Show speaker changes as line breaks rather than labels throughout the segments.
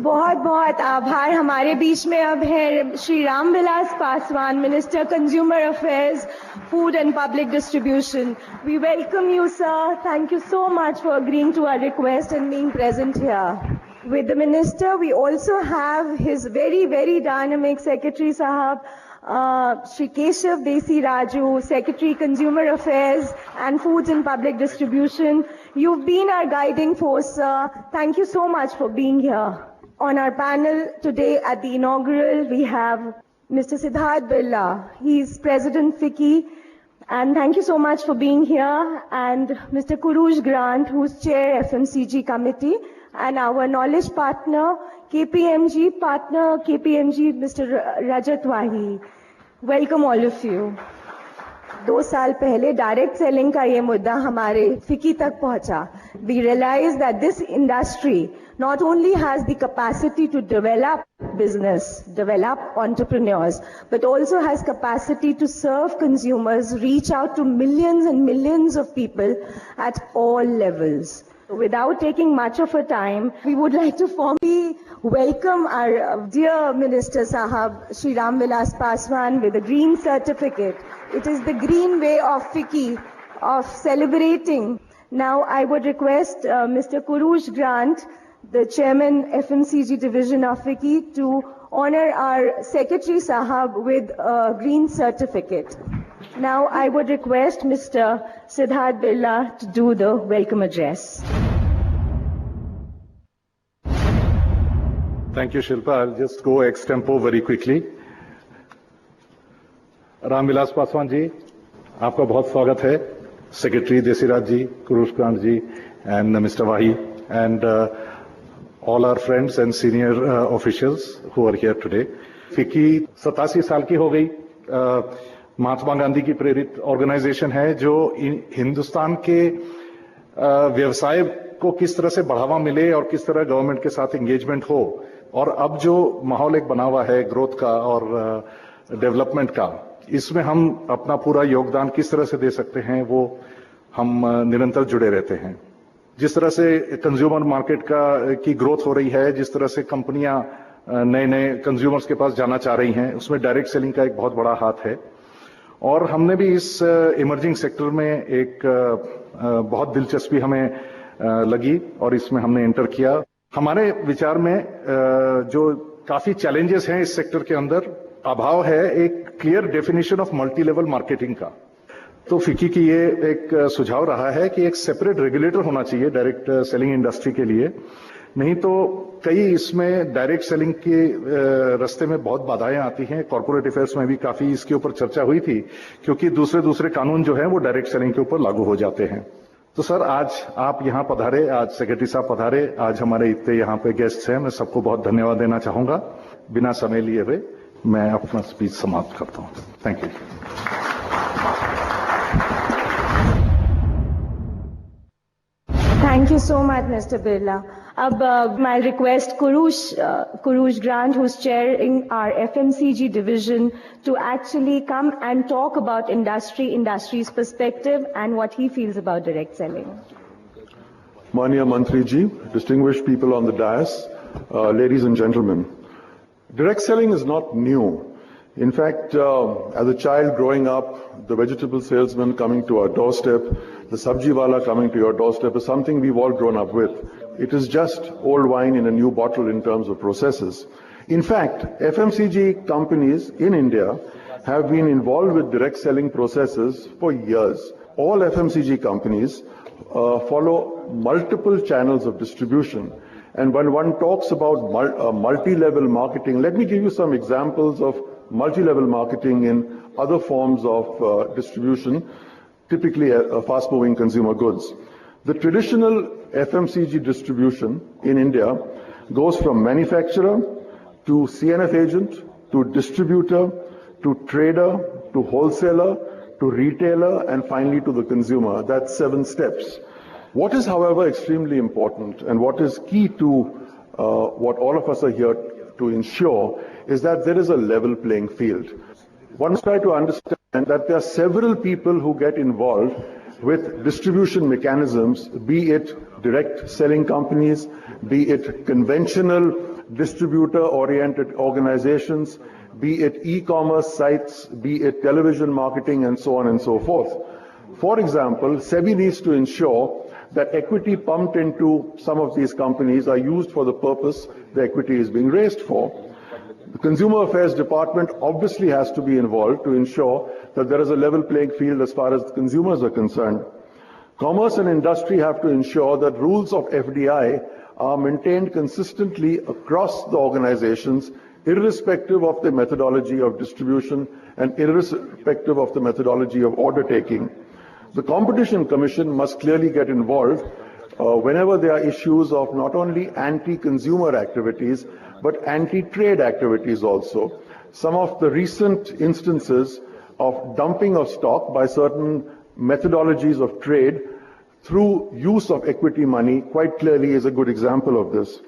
बहुत बहुत आभार। हमारे बीच में अब है Shri Ramvilas Paswan, minister consumer affairs, food and public distribution. We welcome you, sir. Thank you so much for agreeing to our request and being present here. With the minister, we also have his very, very dynamic secretary, Sahab, Shri Keshav Desi Raju, Secretary Consumer Affairs and Foods and Public Distribution. You've been our guiding force, sir. Thank you so much for being here. On our panel today at the inaugural, we have Mr. Siddharth Birla. He's President Ficci. And thank you so much for being here. And Mr. Kurush Grant, who's Chair FMCG Committee. And our knowledge partner, KPMG, Mr. Rajat Wahi. Welcome all of you. 2 साल पहले direct selling का ये मुद्दा हमारे फिकी तक पहुंचा. We realized that this industry not only has the capacity to develop business, develop entrepreneurs, but also has capacity to serve consumers, reach out to millions and millions of people at all levels. Without taking much of a time, we would like to formally welcome our dear Minister Sahab, Shri Ramvilas Paswan, with a green certificate. It is the green way of Ficci, of celebrating. Now I would request Mr. Kurush Grant, the Chairman FMCG Division of Ficci, to honor our Secretary Sahab with a green certificate. Now I would request Mr. Siddharth Birla to do the welcome address.
Thank you, Shilpa. I'll just go ex tempo very quickly. Ramvilas Paswan ji, आपका बहुत स्वागत है. Secretary Desiraj ji, Kurush Grant ji, and Mr. Wahi, and all our friends and senior officials who are here today. FICCI 87 साल की हो गई. महात्मा गांधी की प्रेरित ऑर्गेनाइजेशन है जो हिंदुस्तान के व्यवसाय को किस तरह से बढ़ावा मिले और किस तरह गवर्नमेंट के साथ एंगेजमेंट हो, और अब जो माहौल एक बना हुआ है ग्रोथ का और डेवलपमेंट का, इसमें हम अपना पूरा योगदान किस तरह से दे सकते हैं वो हम निरंतर जुड़े रहते हैं. जिस तरह से कंज्यूमर मार्केट की ग्रोथ हो रही है, जिस तरह से कंपनियां नए नए कंज्यूमर्स के पास जाना चाह रही हैं, उसमें डायरेक्ट सेलिंग का एक बहुत बड़ा हाथ है. और हमने भी इस इमर्जिंग सेक्टर में एक बहुत दिलचस्पी हमें लगी और इसमें हमने एंटर किया. हमारे विचार में जो काफी चैलेंजेस हैं इस सेक्टर के अंदर, अभाव है एक clear definition of multi level marketing का. तो फिक्की की ये एक सुझाव रहा है कि एक सेपरेट रेगुलेटर होना चाहिए डायरेक्ट सेलिंग इंडस्ट्री के लिए. नहीं तो कई इसमें डायरेक्ट सेलिंग के रास्ते में बहुत बाधाएं आती हैं. कॉर्पोरेट अफेयर्स में भी काफी इसके ऊपर चर्चा हुई थी, क्योंकि दूसरे कानून जो है वो डायरेक्ट सेलिंग के ऊपर लागू हो जाते हैं. तो सर, आज आप यहाँ पधारे, आज सेक्रेटरी साहब पधारे, आज हमारे इतने यहाँ पे गेस्ट हैं, मैं सबको बहुत धन्यवाद देना चाहूंगा. बिना समय लिए हुए मैं अपना स्पीच समाप्त करता हूँ. Thank you.
Thank you so much, Mr. Birla. My request Kurush Grant, who's chairing our FMCG division, to actually come and talk about industry's perspective and what he feels about direct selling.
Manya Mantri ji, distinguished people on the dais, ladies and gentlemen, direct selling is not new. In fact, as a child growing up, the vegetable salesman coming to our doorstep, the sabji wala coming to your doorstep is something we've all grown up with. It is just old wine in a new bottle in terms of processes. In fact, FMCG companies in India have been involved with direct selling processes for years. All FMCG companies follow multiple channels of distribution. And when one talks about multi-level marketing, let me give you some examples of multi-level marketing in other forms of distribution, typically fast-moving consumer goods. The traditional FMCG distribution in India goes from manufacturer to CNF agent, to distributor, to trader, to wholesaler, to retailer, and finally to the consumer. That's 7 steps. What is, however, extremely important and what is key to what all of us are here to ensure is that there is a level playing field. One must try to understand that there are several people who get involved with distribution mechanisms, be it direct selling companies, be it conventional distributor-oriented organizations, be it e-commerce sites, be it television marketing, and so on and so forth. For example, SEBI needs to ensure that equity pumped into some of these companies are used for the purpose the equity is being raised for. The Consumer Affairs Department obviously has to be involved to ensure that there is a level playing field as far as the consumers are concerned. Commerce and industry have to ensure that rules of FDI are maintained consistently across the organizations, irrespective of the methodology of distribution and irrespective of the methodology of order taking. The Competition Commission must clearly get involved whenever there are issues of not only anti-consumer activities, but anti-trade activities also. Some of the recent instances of dumping of stock by certain methodologies of trade through use of equity money quite clearly is a good example of this.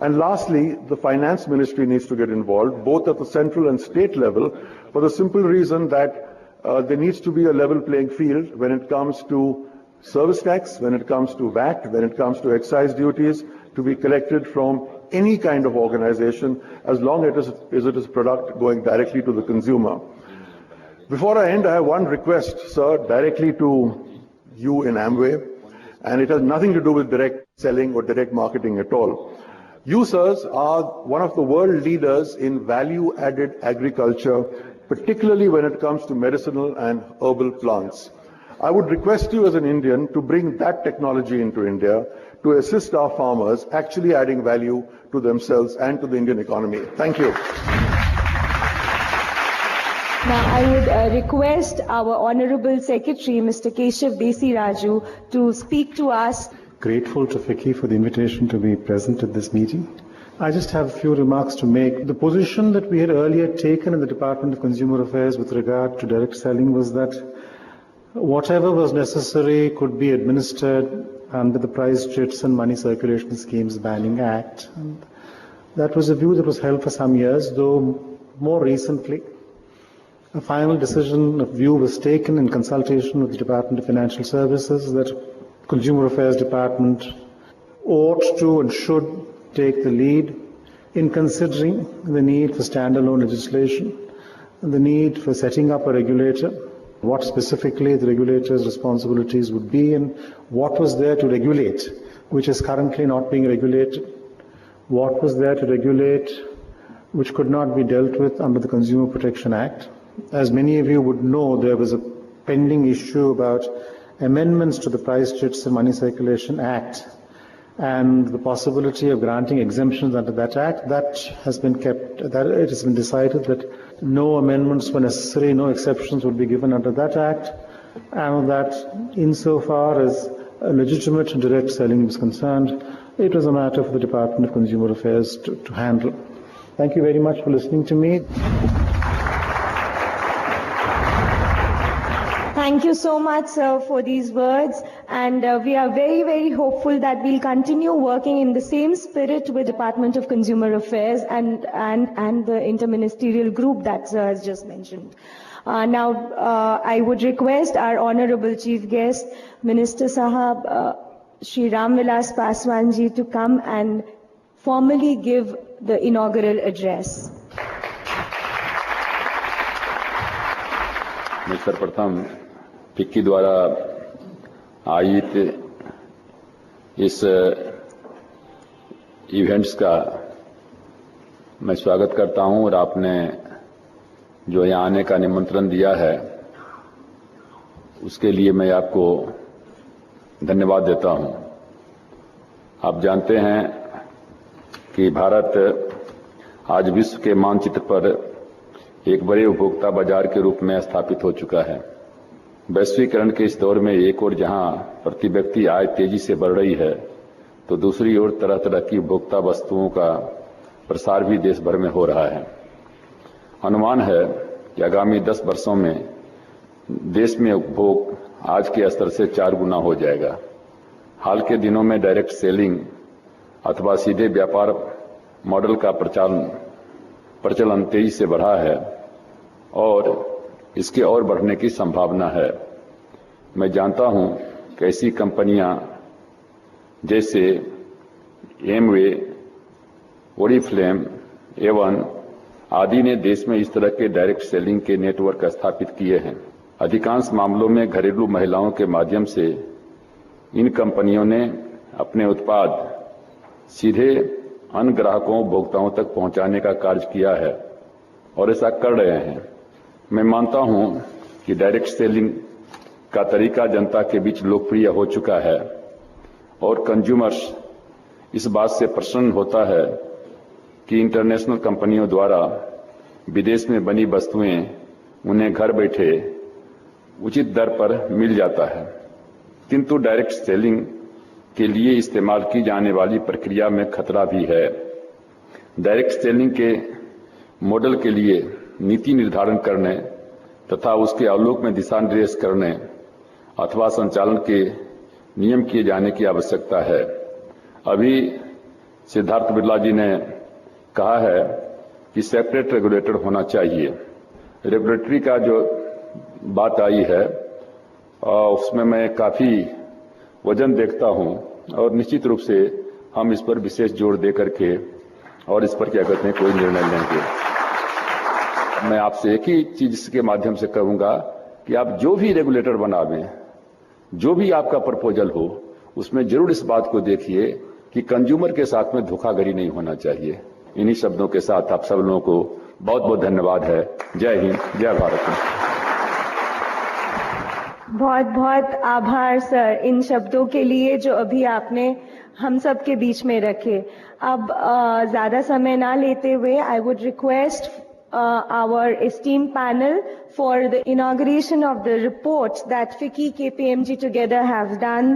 And lastly, the Finance Ministry needs to get involved, both at the central and state level, for the simple reason that there needs to be a level playing field when it comes to service tax, when it comes to VAT, when it comes to excise duties to be collected from any kind of organization, as long as it is product going directly to the consumer. Before I end, I have one request, sir, directly to you in Amway, and it has nothing to do with direct selling or direct marketing at all. You, sirs, are one of the world leaders in value-added agriculture, particularly when it comes to medicinal and herbal plants. I would request you as an Indian to bring that technology into India to assist our farmers actually adding value to themselves and to the Indian economy. Thank you.
Now, I would request our Honorable Secretary, Mr. Keshav Desiraju, to speak to us.
Grateful to Ficci for the invitation to be present at this meeting. I just have a few remarks to make. The position that we had earlier taken in the Department of Consumer Affairs with regard to direct selling was that whatever was necessary could be administered under the Price Chits and Money Circulation Schemes Banning Act. And that was a view that was held for some years, though more recently a final decision of view was taken in consultation with the Department of Financial Services that Consumer Affairs Department ought to and should take the lead in considering the need for standalone legislation and the need for setting up a regulator, what specifically the regulator's responsibilities would be and what was there to regulate, which is currently not being regulated, what was there to regulate which could not be dealt with under the Consumer Protection Act. As many of you would know, there was a pending issue about amendments to the Price Chits and Money Circulation Act and the possibility of granting exemptions under that act. That has been kept, that it has been decided that no amendments were necessary, no exceptions would be given under that act, and that insofar as legitimate direct selling was concerned, it was a matter for the Department of Consumer Affairs to handle. Thank you very much for listening to me.
Thank you so much, sir, for these words. And we are very, very hopeful that we'll continue working in the same spirit with Department of Consumer Affairs and the interministerial group that sir has just mentioned. Now, I would request our Honorable Chief Guest, Minister Sahab, Shri Ram Vilas Paswan ji, to come and formally give the inaugural address.
मैं सर्वप्रथम FICCI द्वारा आयोजित इस events का मैं स्वागत करता हूं और आपने जो यहाँ आने का निमंत्रण दिया है उसके लिए मैं आपको धन्यवाद देता हूं। आप जानते हैं कि भारत आज विश्व के मानचित्र पर एक बड़े उपभोक्ता बाजार के रूप में स्थापित हो चुका है। वैश्वीकरण के इस दौर में एक ओर जहां प्रति व्यक्ति आय तेजी से बढ़ रही है, तो दूसरी ओर तरह तरह की उपभोक्ता वस्तुओं का प्रसार भी देश भर में हो रहा है। अनुमान है कि आगामी 10 वर्षों में देश में उपभोग आज के स्तर से 4 गुना हो जाएगा। हाल के दिनों में डायरेक्ट सेलिंग अथवा सीधे व्यापार मॉडल का प्रचलन तेजी से बढ़ा है और इसके और बढ़ने की संभावना है। मैं जानता हूं कि ऐसी कंपनियां जैसे एमवे, ओरिफ्लेम, एवन आदि ने देश में इस तरह के डायरेक्ट सेलिंग के नेटवर्क स्थापित किए हैं। अधिकांश मामलों में घरेलू महिलाओं के माध्यम से इन कंपनियों ने अपने उत्पाद सीधे अन्य ग्राहकों उपभोक्ताओं तक पहुंचाने का कार्य किया है और ऐसा कर रहे हैं। मैं मानता हूं कि डायरेक्ट सेलिंग का तरीका जनता के बीच लोकप्रिय हो चुका है और कंज्यूमर्स इस बात से प्रसन्न होता है कि इंटरनेशनल कंपनियों द्वारा विदेश में बनी वस्तुएं उन्हें घर बैठे उचित दर पर मिल जाता है, किंतु डायरेक्ट सेलिंग के लिए इस्तेमाल की जाने वाली प्रक्रिया में खतरा भी है। डायरेक्ट सेलिंग के मॉडल के लिए नीति निर्धारण करने तथा उसके आलोक में दिशा निर्देश करने अथवा संचालन के नियम किए जाने की आवश्यकता है। अभी सिद्धार्थ बिरला जी ने कहा है कि सेपरेट रेगुलेटर होना चाहिए। रेगुलेटरी का जो बात आई है उसमें मैं काफी वजन देखता हूं और निश्चित रूप से हम इस पर विशेष जोर दे करके और इस पर क्या कहते हैं कोई निर्णय लेंगे। मैं आपसे एक ही चीज इसके माध्यम से कहूंगा कि आप जो भी रेगुलेटर बनावें, जो भी आपका प्रपोजल हो, उसमें जरूर इस बात को देखिए कि कंज्यूमर के साथ में धोखाधड़ी नहीं होना चाहिए। इन्हीं शब्दों के साथ आप सब लोगों को बहुत बहुत धन्यवाद है। जय हिंद, जय भारत।
बहुत बहुत आभार सर इन शब्दों के लिए जो अभी आपने हम सब के बीच में रखे। अब ज्यादा समय ना लेते हुए I would request our esteemed panel for the inauguration of the report that Ficci KPMG together have done.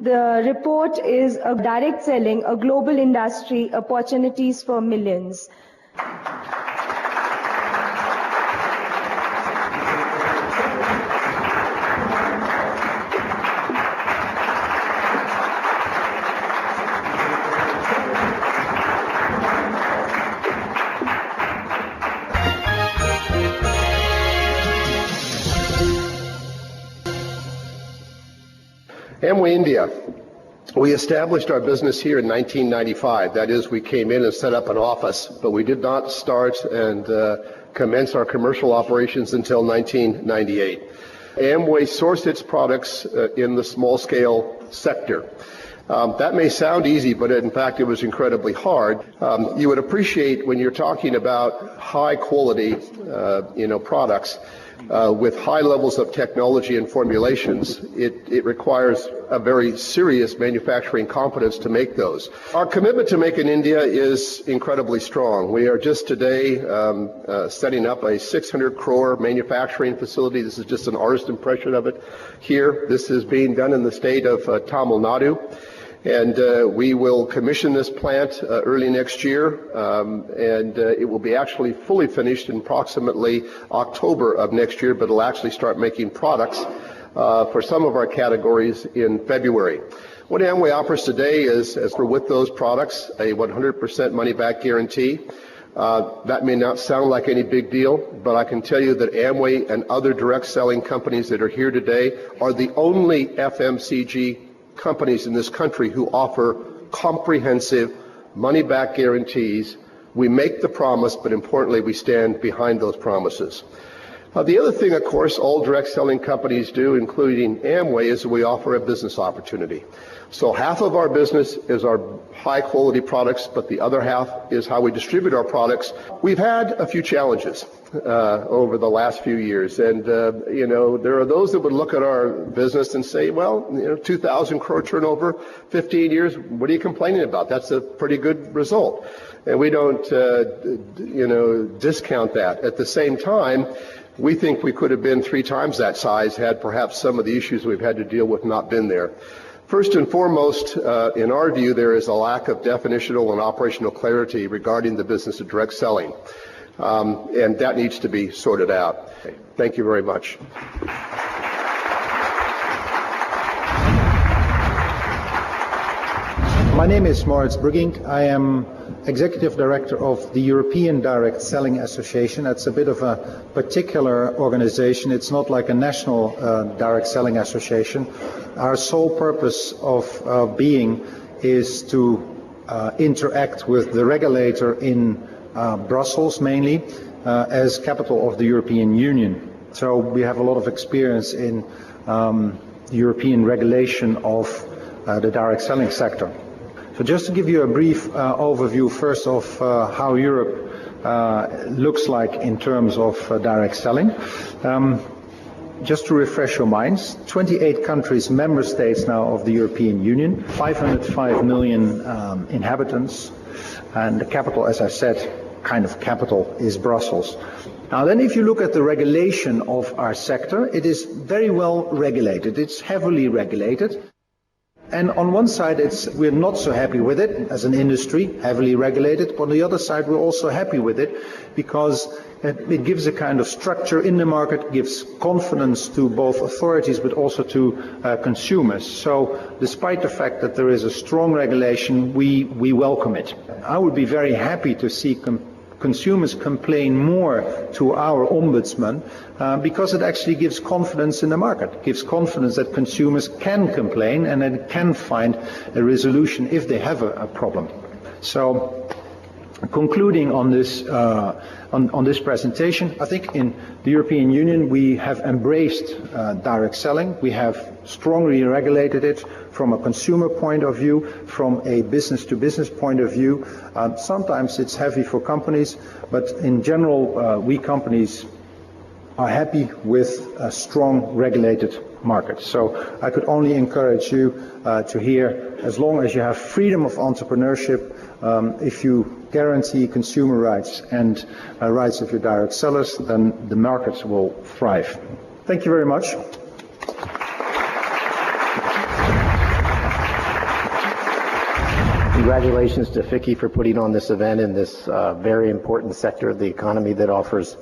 The report is a direct selling, a global industry, opportunities for millions.
Amway India. We established our business here in 1995. That is, we came in and set up an office, but we did not start and commence our commercial operations until 1998. Amway sourced its products in the small scale sector. That may sound easy, but in fact it was incredibly hard. You would appreciate when you're talking about high quality products with high levels of technology and formulations, it requires a very serious manufacturing competence to make those. Our commitment to Make in India is incredibly strong. We are just today setting up a 600 crore manufacturing facility. This is just an artist impression of it here. This is being done in the state of Tamil Nadu. And we will commission this plant early next year, and it will be actually fully finished in approximately October of next year, but it'll actually start making products for some of our categories in February. What Amway offers today is, as we're with those products, a 100% money-back guarantee. That may not sound like any big deal, but I can tell you that Amway and other direct selling companies that are here today are the only FMCG companies in this country who offer comprehensive money-back guarantees. We make the promise, but importantly, we stand behind those promises. The other thing, of course, all direct selling companies do, including Amway, is we offer a business opportunity. So half of our business is our high-quality products, but the other half is how we distribute our products. We've had a few challenges over the last few years, and there are those that would look at our business and say, well, 2,000 crore turnover, 15 years, what are you complaining about? That's a pretty good result, and we don't discount that. At the same time, we think we could have been 3 times that size had perhaps some of the issues we've had to deal with not been there. First and foremost, in our view, there is a lack of definitional and operational clarity regarding the business of direct selling, and that needs to be sorted out. Thank you very much.
My name is Moritz Brügging. I am Executive Director of the European Direct Selling Association. That's a bit of a particular organization. It's not like a national direct selling association. Our sole purpose of being is to interact with the regulator in Brussels mainly as capital of the European Union. So we have a lot of experience in European regulation of the direct selling sector. So just to give you a brief overview first of how Europe looks like in terms of direct selling. Just to refresh your minds, 28 countries, member states now of the European Union, 505 million inhabitants, and the capital, as I said, kind of capital is Brussels. Now then, if you look at the regulation of our sector, it is very well regulated. It's heavily regulated. And on one side, we're not so happy with it as an industry, heavily regulated. But on the other side, we're also happy with it because it gives a kind of structure in the market, gives confidence to both authorities but also to consumers. So despite the fact that there is a strong regulation, we welcome it. I would be very happy to see consumers complain more to our ombudsman because it actually gives confidence in the market, gives confidence that consumers can complain and then can find a resolution if they have a problem. So concluding on this presentation, I think in the European Union we have embraced direct selling. We have strongly regulated it from a consumer point of view, from a business-to-business point of view. Sometimes it's heavy for companies, but in general, we companies are happy with a strong regulated market. So I could only encourage you to hear, as long as you have freedom of entrepreneurship, if you guarantee consumer rights and rights of your direct sellers, then the markets will thrive. Thank you very much.
Congratulations to Ficci for putting on this event in this very important sector of the economy that offers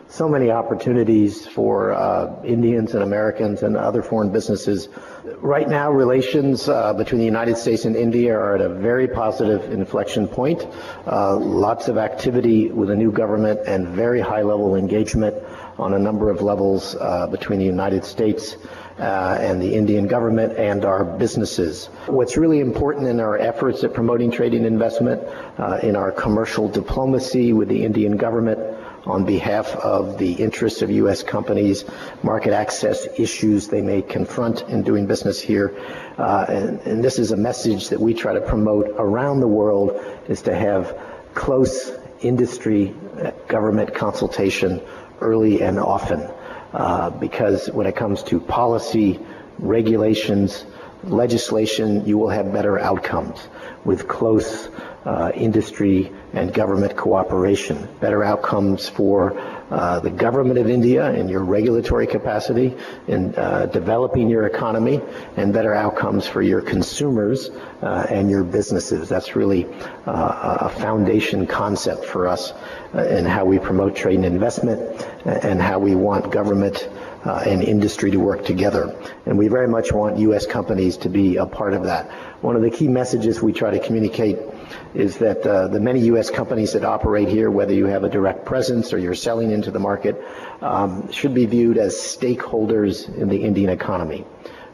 so many opportunities for Indians and Americans and other foreign businesses. Right now, relations between the United States and India are at a very positive inflection point. Lots of activity with the new government and very high-level engagement on a number of levels between the United States and the Indian government and our businesses. What's really important in our efforts at promoting trade and investment, in our commercial diplomacy with the Indian government on behalf of the interests of U.S. companies, market access issues they may confront in doing business here. And this is a message that we try to promote around the world, is to have close industry government consultation early and often. Because when it comes to policy, regulations, legislation, you will have better outcomes with close industry and government cooperation. Better outcomes for the government of India in your regulatory capacity, in developing your economy, and better outcomes for your consumers and your businesses. That's really a foundation concept for us in how we promote trade and investment and how we want government and industry to work together. And we very much want U.S. companies to be a part of that. One of the key messages we try to communicate is that the many U.S. companies that operate here, whether you have a direct presence or you're selling into the market, should be viewed as stakeholders in the Indian economy.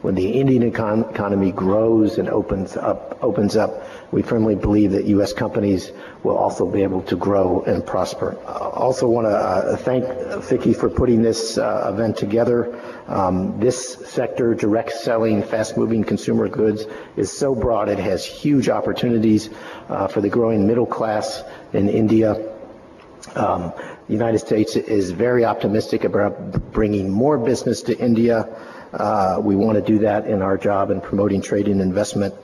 When the Indian economy grows and opens up, we firmly believe that U.S. companies will also be able to grow and prosper. I also want to thank Ficci for putting this event together. This sector, direct selling, fast-moving consumer goods, is so broad. It has huge opportunities for the growing middle class in India. The United States is very optimistic about bringing more business to India. We want to do that in our job in promoting trade and investment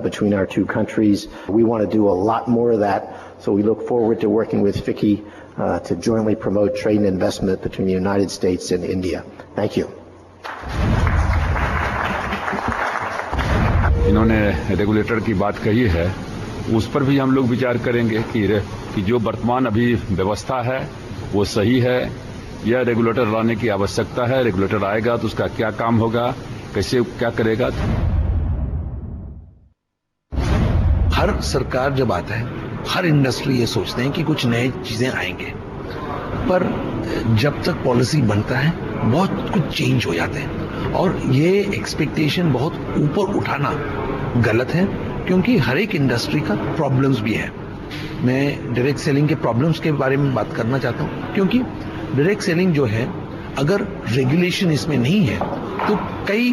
between our two countries. We want to do a lot more of that, so we look forward to working with Ficci to jointly promote trade and investment between the United States and India. Thank you.
इन्होंने regulator की बात कही है, उस पर भी हम लोग विचार करेंगे कि जो वर्तमान अभी व्यवस्था है वो सही है या रेगुलेटर लाने की आवश्यकता है। रेगुलेटर आएगा तो उसका क्या काम होगा, कैसे क्या करेगा।
हर सरकार जब आता है, हर इंडस्ट्री ये सोचते हैं कि कुछ नए चीजें आएंगे, पर जब तक पॉलिसी बनता है बहुत कुछ चेंज हो जाते हैं और ये एक्सपेक्टेशन बहुत ऊपर उठाना गलत है। क्योंकि हर एक इंडस्ट्री का प्रॉब्लम्स भी है। मैं डायरेक्ट सेलिंग के प्रॉब्लम्स के बारे में बात करना चाहता हूं, क्योंकि डायरेक्ट सेलिंग जो है, अगर रेगुलेशन इसमें नहीं है तो कई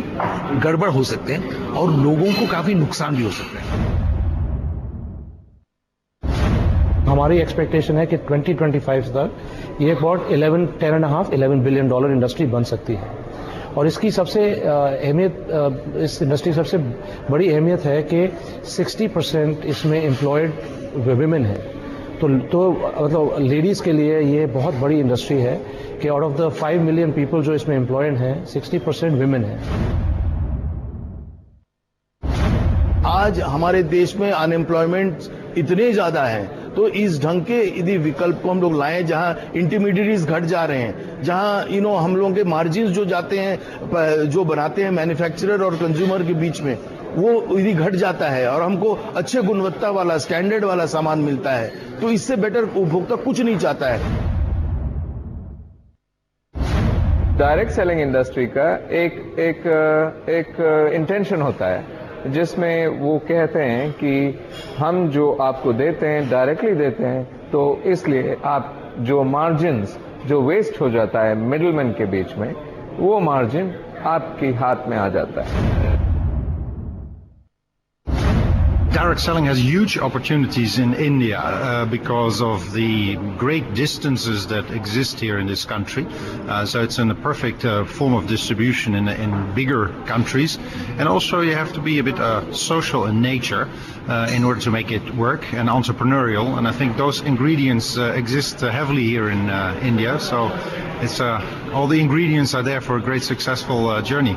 गड़बड़ हो सकते हैं और लोगों को काफी नुकसान भी हो सकता है।
हमारी एक्सपेक्टेशन है कि 2025 तक ये अबाउट 11 बिलियन डॉलर इंडस्ट्री बन सकती है। और इसकी सबसे अहमियत, इस इंडस्ट्री की सबसे बड़ी अहमियत है कि 60% इसमें एम्प्लॉयड विमेन है। तो मतलब लेडीज के लिए ये बहुत बड़ी इंडस्ट्री है कि out of the 5 million people जो इसमें एम्प्लॉयड हैं, 60% विमेन है।
आज हमारे देश में अनएम्प्लॉयमेंट इतने ज्यादा है, तो इस ढंग के यदि विकल्प को हम लोग लाएं जहां इंटरमीडिएटरीज घट जा रहे हैं, जहां हम लोगों के मार्जिन जो जाते हैं, जो बनाते हैं मैन्युफैक्चरर और कंज्यूमर के बीच में, वो यदि घट जाता है और हमको अच्छे गुणवत्ता वाला, स्टैंडर्ड वाला सामान मिलता है, तो इससे बेटर उपभोक्ता कुछ नहीं चाहता है।
डायरेक्ट सेलिंग इंडस्ट्री का एक इंटेंशन होता है जिसमें वो कहते हैं कि हम जो आपको देते हैं डायरेक्टली देते हैं, तो इसलिए आप जो मार्जिन्स जो वेस्ट हो जाता है मिडलमैन के बीच में, वो मार्जिन आपके हाथ में आ जाता है।
Direct selling has huge opportunities in India because of the great distances that exist here in this country. So it's in a perfect form of distribution in bigger countries. And also you have to be a bit social in nature in order to make it work, and entrepreneurial. And I think those ingredients exist heavily here in India. So it's all the ingredients are there for a great successful journey.